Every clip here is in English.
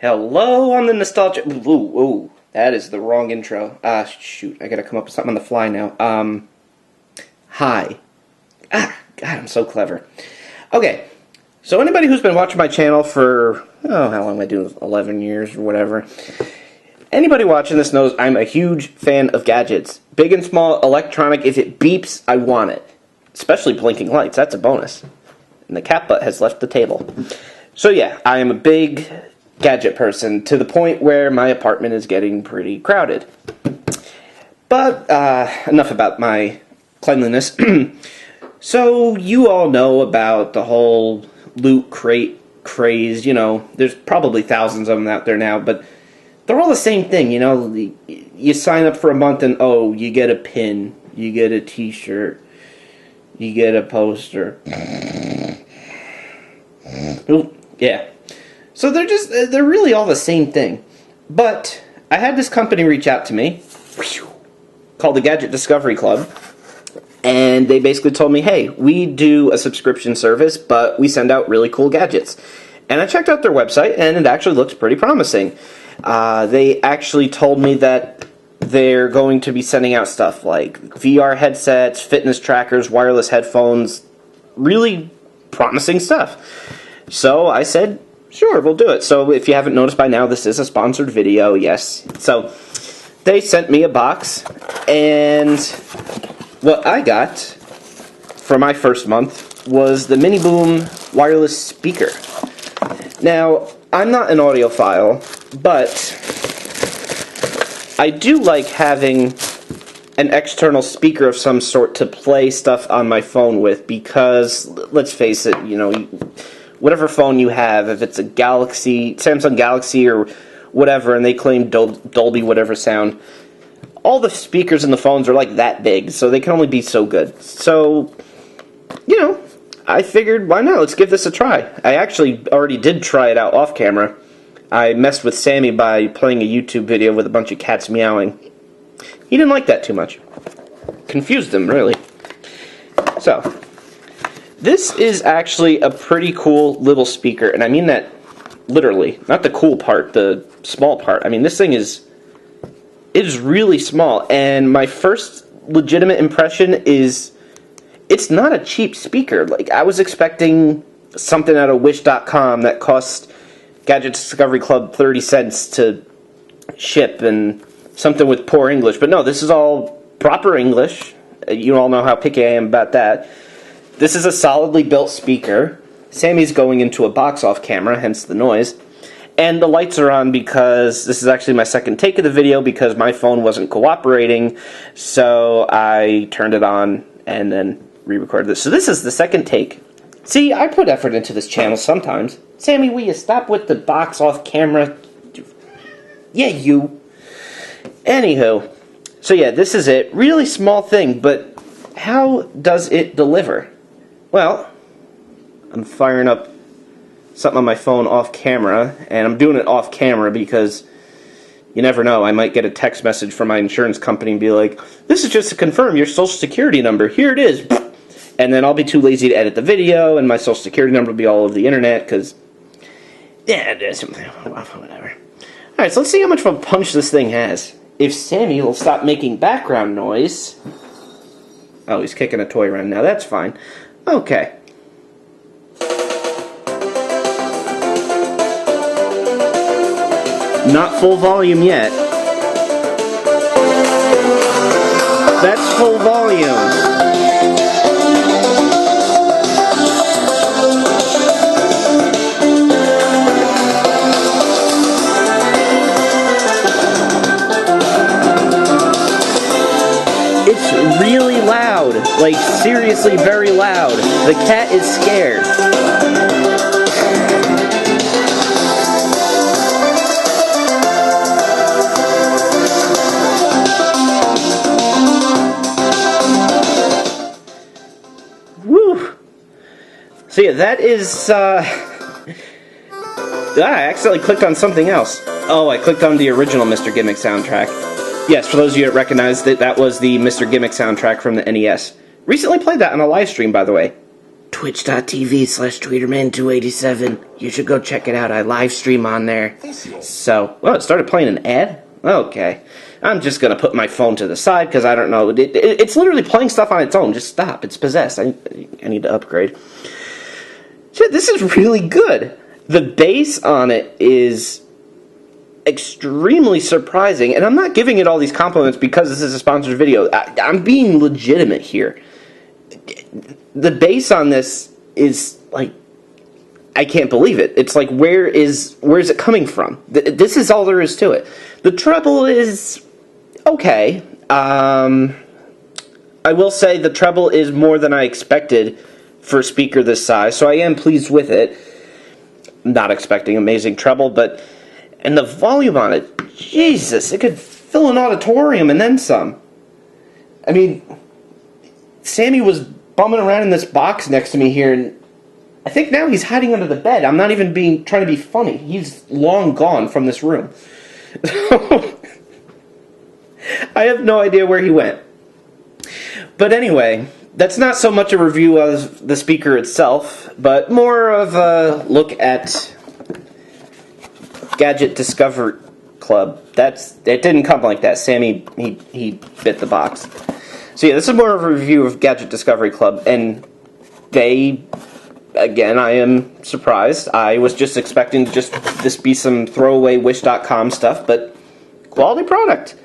Hello on the nostalgia. Ooh, that is the wrong intro. Shoot, I gotta come up with something on the fly now. Hi. God, I'm so clever. Okay, so anybody who's been watching my channel for, how long am I doing? 11 years or whatever. Anybody watching this knows I'm a huge fan of gadgets. Big and small, electronic. If it beeps, I want it. Especially blinking lights, that's a bonus. And the cat butt has left the table. So yeah, I am a big gadget person, to the point where my apartment is getting pretty crowded. But, enough about my cleanliness. So, you all know about the whole loot crate craze, there's probably thousands of them out there now, but they're all the same thing, you sign up for a month and, you get a pin, you get a t-shirt, you get a poster. Ooh, yeah. So they're really all the same thing. But I had this company reach out to me called the Gadget Discovery Club, and they basically told me, hey, we do a subscription service, but we send out really cool gadgets. And I checked out their website, and it actually looks pretty promising. They actually told me that they're going to be sending out stuff like VR headsets, fitness trackers, wireless headphones, really promising stuff. So I said, sure, we'll do it. So if you haven't noticed by now, this is a sponsored video, yes. So they sent me a box, and what I got for my first month was the miniBoom wireless speaker. Now, I'm not an audiophile, but I do like having an external speaker of some sort to play stuff on my phone with, because, let's face it, whatever phone you have, if it's a Samsung Galaxy or whatever, and they claim Dolby whatever sound, all the speakers in the phones are like that big, so they can only be so good. So, I figured, why not? Let's give this a try. I actually already did try it out off camera. I messed with Sammy by playing a YouTube video with a bunch of cats meowing. He didn't like that too much. Confused him, really. So, this is actually a pretty cool little speaker, and I mean that literally. Not the cool part, the small part. I mean, this thing is really small, and my first legitimate impression is it's not a cheap speaker. Like, I was expecting something out of Wish.com that cost Gadget Discovery Club 30 cents to ship, and something with poor English. But no, this is all proper English. You all know how picky I am about that. This is a solidly built speaker. Sammy's going into a box off camera, hence the noise. And the lights are on because this is actually my second take of the video, because my phone wasn't cooperating. So I turned it on and then re-recorded this. So this is the second take. See, I put effort into this channel sometimes. Sammy, will you stop with the box off camera? Yeah, you. Anywho. So yeah, this is it. Really small thing, but how does it deliver? Well, I'm firing up something on my phone off camera, and I'm doing it off camera because you never know. I might get a text message from my insurance company and be like, this is just to confirm your social security number. Here it is. And then I'll be too lazy to edit the video, and my social security number will be all over the internet, because, yeah, whatever. Alright, so let's see how much of a punch this thing has. If Sammy will stop making background noise. Oh, he's kicking a toy around now. That's fine. Okay. Not full volume yet. That's full volume. It's really loud. Like, seriously very loud. The cat is scared. Woo! So yeah, that is, I accidentally clicked on something else. Oh, I clicked on the original Mr. Gimmick soundtrack. Yes, for those of you that recognize that was the Mr. Gimmick soundtrack from the NES. Recently played that on a live stream, by the way. twitch.tv/tweeterman287. You should go check it out. I live stream on there. So, well, it started playing an ad? Okay. I'm just going to put my phone to the side because I don't know. It's literally playing stuff on its own. Just stop. It's possessed. I need to upgrade. Shit, this is really good. The bass on it is extremely surprising, and I'm not giving it all these compliments because this is a sponsored video. I'm being legitimate here. The bass on this is like, I can't believe it. It's like, where is it coming from? This is all there is to it. The treble is okay. I will say the treble is more than I expected for a speaker this size, so I am pleased with it. Not expecting amazing treble, but and the volume on it, Jesus, it could fill an auditorium and then some. I mean, Sammy was bumming around in this box next to me here, and I think now he's hiding under the bed. I'm not even trying to be funny. He's long gone from this room. I have no idea where he went. But anyway, that's not so much a review of the speaker itself, but more of a look at Gadget Discovery Club. It didn't come like that. Sammy, he bit the box. So yeah, this is more of a review of Gadget Discovery Club, and again, I am surprised. I was just expecting just this be some throwaway Wish.com stuff, but quality product.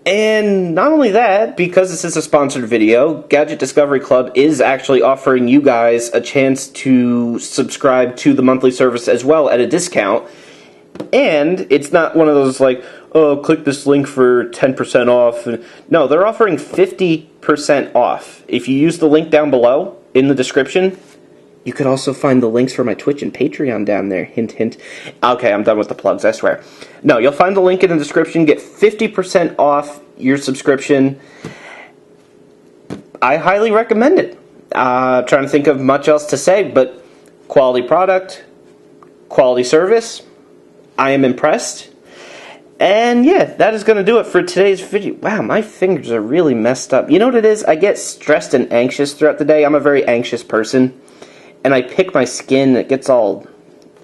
And not only that, because this is a sponsored video, Gadget Discovery Club is actually offering you guys a chance to subscribe to the monthly service as well at a discount. And it's not one of those like, oh, click this link for 10% off. No, they're offering 50% off. If you use the link down below in the description, you could also find the links for my Twitch and Patreon down there. Hint, hint. Okay, I'm done with the plugs, I swear. No, you'll find the link in the description. Get 50% off your subscription. I highly recommend it. Trying to think of much else to say, but quality product, quality service. I am impressed. And yeah, that is going to do it for today's video. Wow, my fingers are really messed up. You know what it is? I get stressed and anxious throughout the day. I'm a very anxious person. And I pick my skin, it gets all...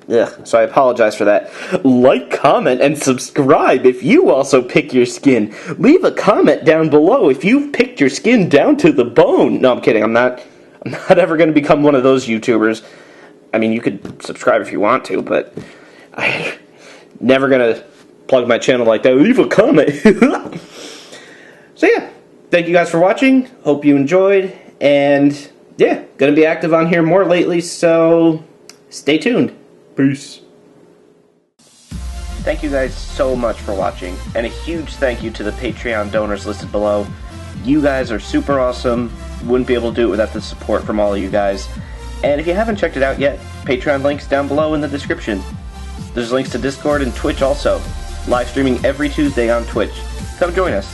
Ugh, so I apologize for that. Like, comment, and subscribe if you also pick your skin. Leave a comment down below if you've picked your skin down to the bone. No, I'm kidding. I'm not ever going to become one of those YouTubers. I mean, you could subscribe if you want to, but I'm never going to plug my channel like that. Leave a comment. So yeah, thank you guys for watching. Hope you enjoyed, and yeah, going to be active on here more lately, so stay tuned. Peace. Thank you guys so much for watching, and a huge thank you to the Patreon donors listed below. You guys are super awesome. Wouldn't be able to do it without the support from all of you guys. And if you haven't checked it out yet, Patreon links down below in the description. There's links to Discord and Twitch also. Live streaming every Tuesday on Twitch. Come join us.